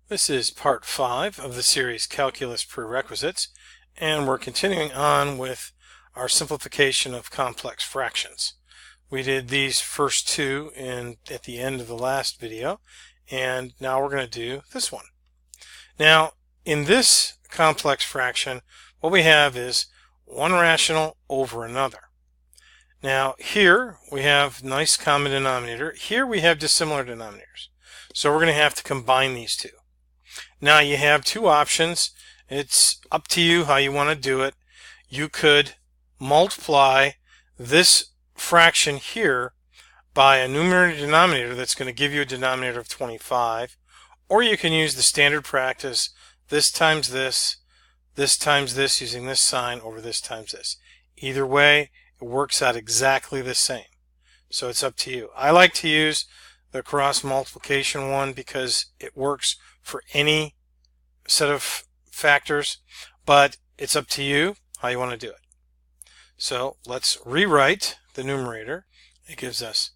This is part 5 of the series Calculus Prerequisites, and we're continuing on with our simplification of complex fractions. We did these first two at the end of the last video, and now we're going to do this one. Now, in this complex fraction, what we have is one rational over another. Now, here we have nice common denominator. Here we have dissimilar denominators. So we're going to have to combine these two. Now you have two options. It's up to you how you want to do it. You could multiply this fraction here by a numerator denominator that's going to give you a denominator of 25, or you can use the standard practice, this times this times this, using this sign over this times this. Either way, it works out exactly the same. So it's up to you. I like to use the cross multiplication one because it works for any set of factors, but it's up to you how you want to do it. So let's rewrite the numerator. It gives us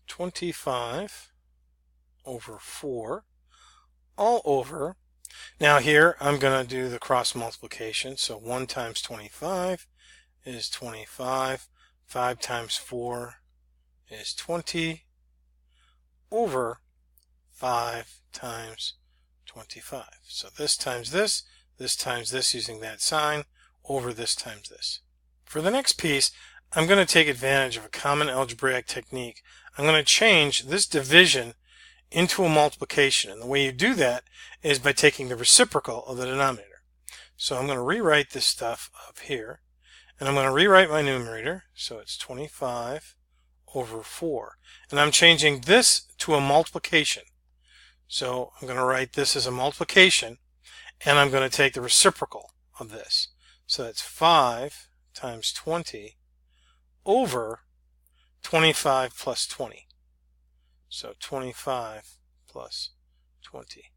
25 over 4 all over. Now here I'm going to do the cross multiplication. So 1 times 25 is 25. 5 times 4 is 20 over 5 times 25. So this times this times this, using that sign, over this times this. For the next piece, I'm going to take advantage of a common algebraic technique. I'm going to change this division into a multiplication. And the way you do that is by taking the reciprocal of the denominator. So I'm going to rewrite this stuff up here. And I'm going to rewrite my numerator. So it's 25 over 4. And I'm changing this to a multiplication. So I'm going to write this as a multiplication, and I'm going to take the reciprocal of this. So that's 5 times 20 over 25 plus 20. So 25 plus 20.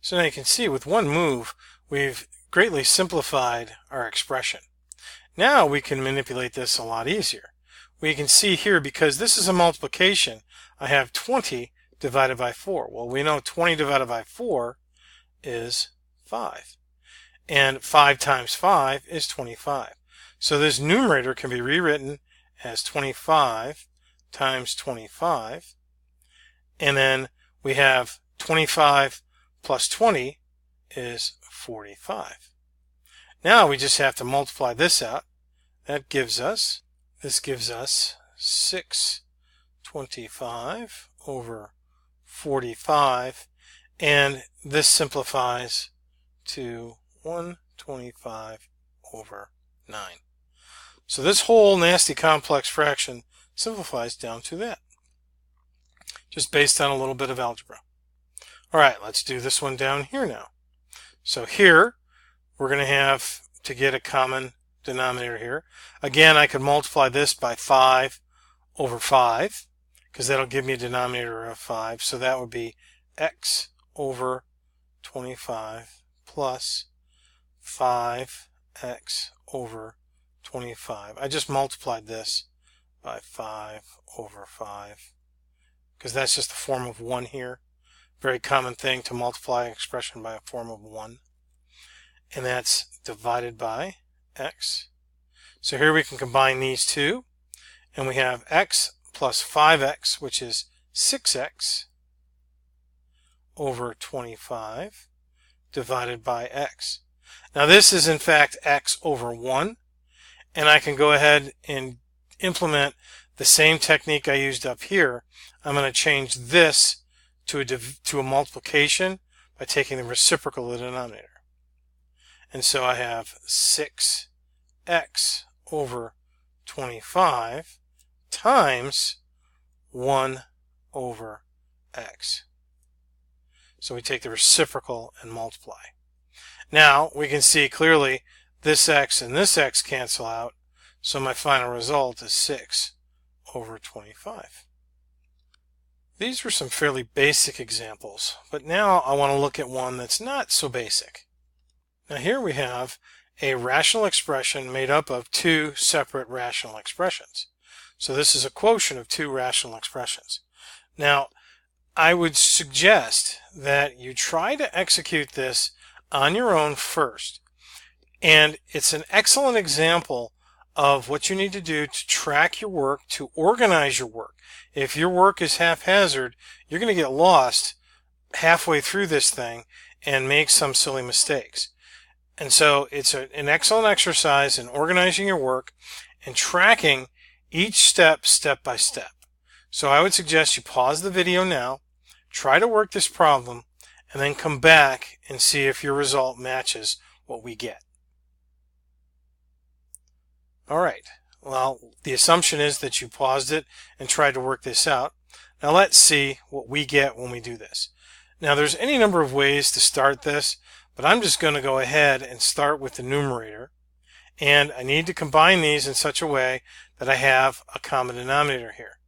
So now you can see with one move, we've greatly simplified our expression. Now we can manipulate this a lot easier. We can see here, because this is a multiplication, I have 20 divided by 4. Well, we know 20 divided by 4 is 5. And 5 times 5 is 25. So this numerator can be rewritten as 25 times 25. And then we have 25 plus 20 is 45. Now we just have to multiply this out. This gives us 625 over 45, and this simplifies to 125 over 9. So this whole nasty complex fraction simplifies down to that, just based on a little bit of algebra. All right, let's do this one down here now. So here we're going to have to get a common denominator here. Again, I could multiply this by 5 over 5, because that'll give me a denominator of 5. So that would be x over 25 plus 5x over 25. I just multiplied this by 5 over 5, because that's just a form of 1 here. Very common thing to multiply an expression by a form of 1. And that's divided by x. So here we can combine these two, and we have x plus 5x, which is 6x over 25 divided by x. Now this is in fact x over 1, and I can go ahead and implement the same technique I used up here. I'm going to change this to a multiplication by taking the reciprocal of the denominator. And so I have 6x over 25 times 1 over x. So we take the reciprocal and multiply. Now we can see clearly this x and this x cancel out, so my final result is 6 over 25. These were some fairly basic examples, but now I want to look at one that's not so basic. Now here we have a rational expression made up of two separate rational expressions. So this is a quotient of two rational expressions. Now I would suggest that you try to execute this on your own first. And it's an excellent example of what you need to do to track your work, to organize your work. If your work is haphazard, you're going to get lost halfway through this thing and make some silly mistakes. And so it's an excellent exercise in organizing your work and tracking each step by step. So I would suggest you pause the video now, try to work this problem, and then come back and see if your result matches what we get. Alright, well, the assumption is that you paused it and tried to work this out. Now let's see what we get when we do this. Now there's any number of ways to start this, but I'm just going to go ahead and start with the numerator. And I need to combine these in such a way that I have a common denominator here.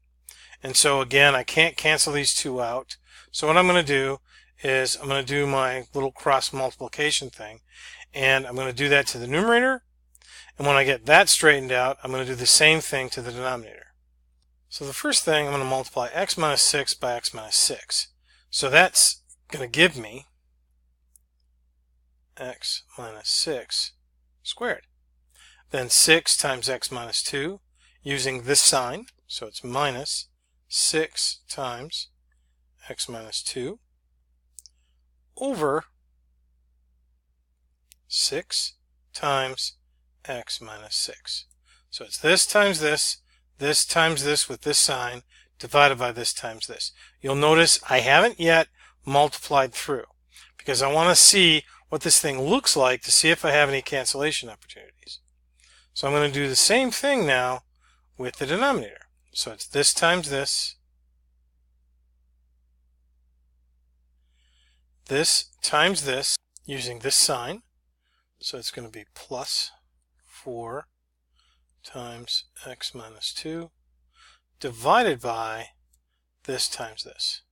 And so again, I can't cancel these two out. So what I'm going to do is I'm going to do my little cross multiplication thing. And I'm going to do that to the numerator. And when I get that straightened out, I'm going to do the same thing to the denominator. So the first thing, I'm going to multiply x minus 6 by x minus 6. So that's going to give me x minus 6 squared. Then 6 times x minus 2 using this sign. So it's minus 6 times x minus 2 over 6 times x minus 6. So it's this times this times this with this sign, divided by this times this. You'll notice I haven't yet multiplied through because I want to see what this thing looks like to see if I have any cancellation opportunities. So I'm going to do the same thing now with the denominator. So it's this times this times this using this sign. So it's going to be plus 4 times x minus 2 divided by this times this,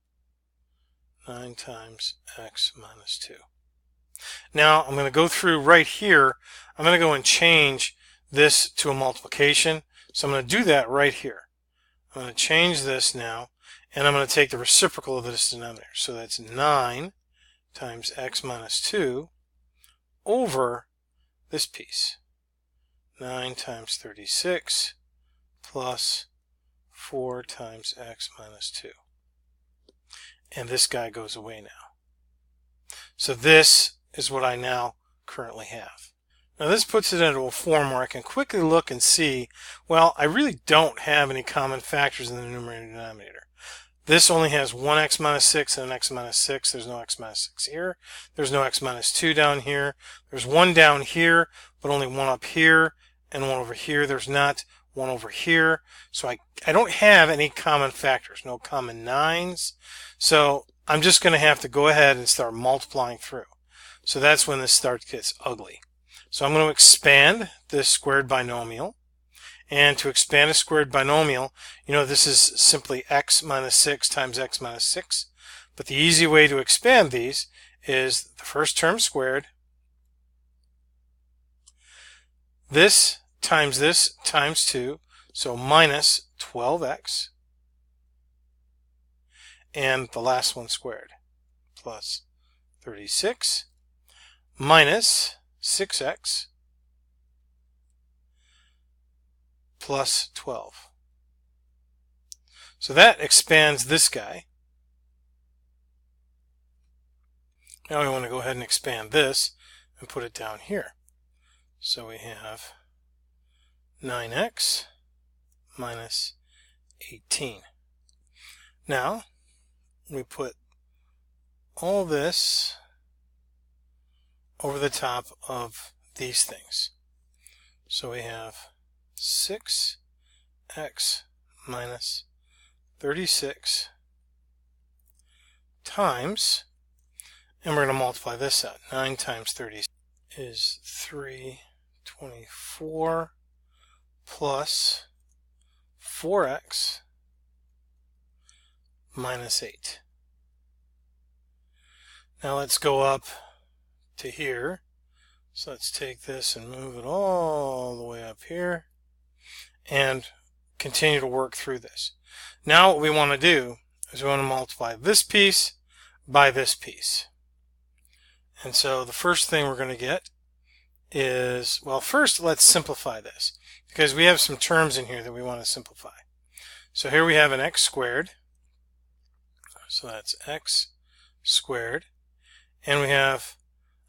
9 times x minus 2. Now I'm going to go through right here. I'm going to go and change this to a multiplication. So I'm going to do that right here. I'm going to change this now, and I'm going to take the reciprocal of this denominator. So that's 9 times x minus 2 over this piece. 9 times 36 plus 4 times x minus 2. And this guy goes away now. So this is what I now currently have. Now this puts it into a form where I can quickly look and see, well, I really don't have any common factors in the numerator and denominator. This only has one x minus 6 and an x minus 6. There's no x minus 6 here. There's no x minus 2 down here. There's one down here, but only one up here and one over here. There's not one over here. So I don't have any common factors, no common 9s. So I'm just going to have to go ahead and start multiplying through. So that's when this gets ugly. So I'm going to expand this squared binomial. And to expand a squared binomial, you know, this is simply x minus 6 times x minus 6. But the easy way to expand these is the first term squared. This times 2, so minus 12x. And the last one squared, plus 36 minus 6x plus 12. So that expands this guy. Now we want to go ahead and expand this and put it down here. So we have 9x minus 18. Now we put all this over the top of these things. So we have 6x minus 36 times, and we're going to multiply this out. 9 times 30 is 324 plus 4x minus 8. Now let's go up to here. So let's take this and move it all the way up here and continue to work through this. Now what we want to do is we want to multiply this piece by this piece. And so the first thing we're going to get is, well, first let's simplify this, because we have some terms in here that we want to simplify. So here we have an x squared, so that's x squared, and we have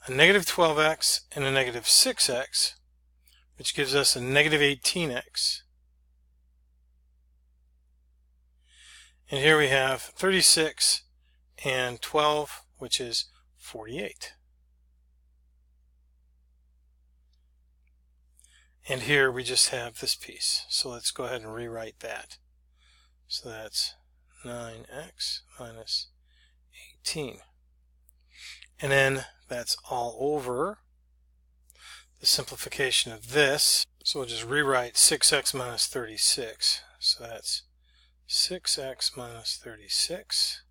a negative 12x and a negative 6x, which gives us a negative 18x. And here we have 36 and 12, which is 48. And here we just have this piece. So let's go ahead and rewrite that. So that's 9x minus 18. And then that's all over the simplification of this. So we'll just rewrite 6x minus 36. So that's 6x minus 36.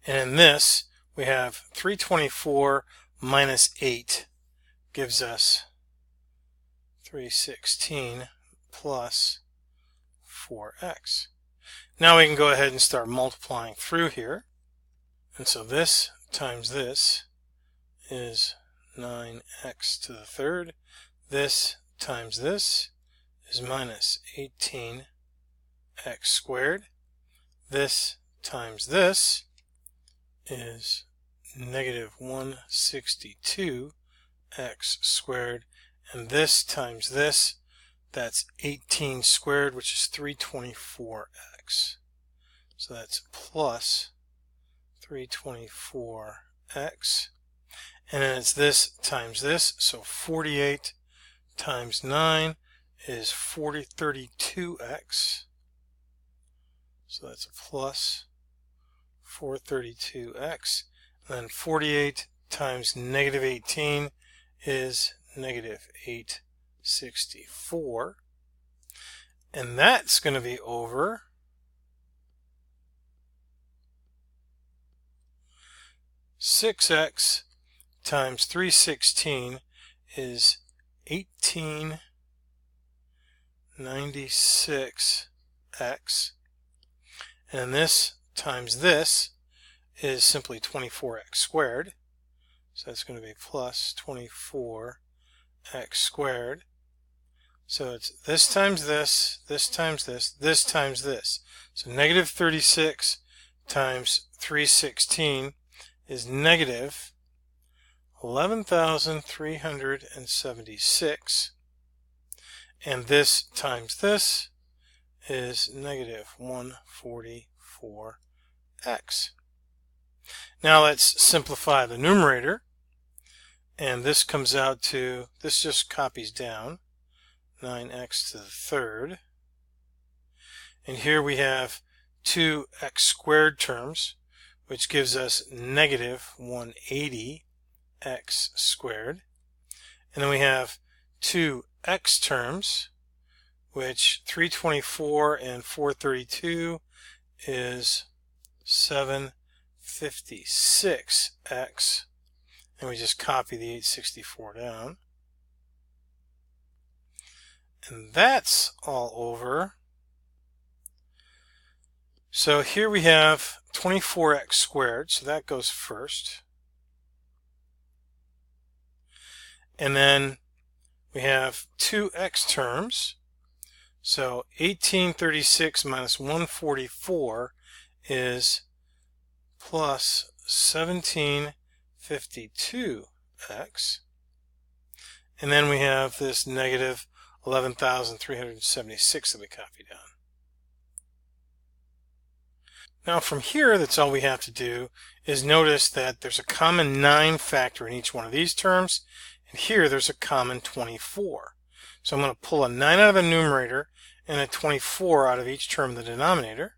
And in this, we have 324 minus 8 gives us 316 plus 4x. Now we can go ahead and start multiplying through here. And so this times this is 9x to the third. This times this is minus 18x squared. This times this is negative 162x squared. And this times this, that's 18 squared, which is 324x. So that's plus 324x. And then it's this times this, so 48 times 9 is 32x. So that's a plus 432x. And then 48 times negative 18 is negative 864. And that's going to be over 6x times 316 is 1896x. And this times this is simply 24x squared. So that's going to be plus 24x squared. So it's this times this, this times this, this times this. So negative 36 times 316 is negative 11,376. And this times this is negative 144x. Now let's simplify the numerator. And this comes out to, this just copies down, 9x to the third. And here we have two x squared terms, which gives us negative 180x squared. And then we have two x terms, which 324 and 432 is 756x. And we just copy the 864 down. And that's all over. So here we have 24x squared, so that goes first. And then we have two x terms. So 1836 minus 144 is plus 1752x. And then we have this negative 11,376 that we copy down. Now from here, that's all we have to do is notice that there's a common 9 factor in each one of these terms, and here there's a common 24. So I'm going to pull a 9 out of the numerator and a 24 out of each term in the denominator.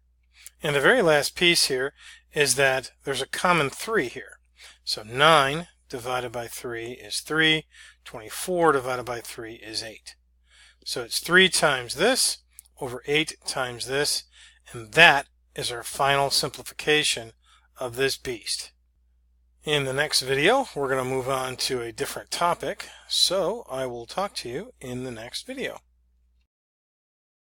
And the very last piece here is that there's a common 3 here. So 9 divided by 3 is 3, 24 divided by 3 is 8. So it's 3 times this over 8 times this, and that is our final simplification of this beast. In the next video, we're going to move on to a different topic, so I will talk to you in the next video.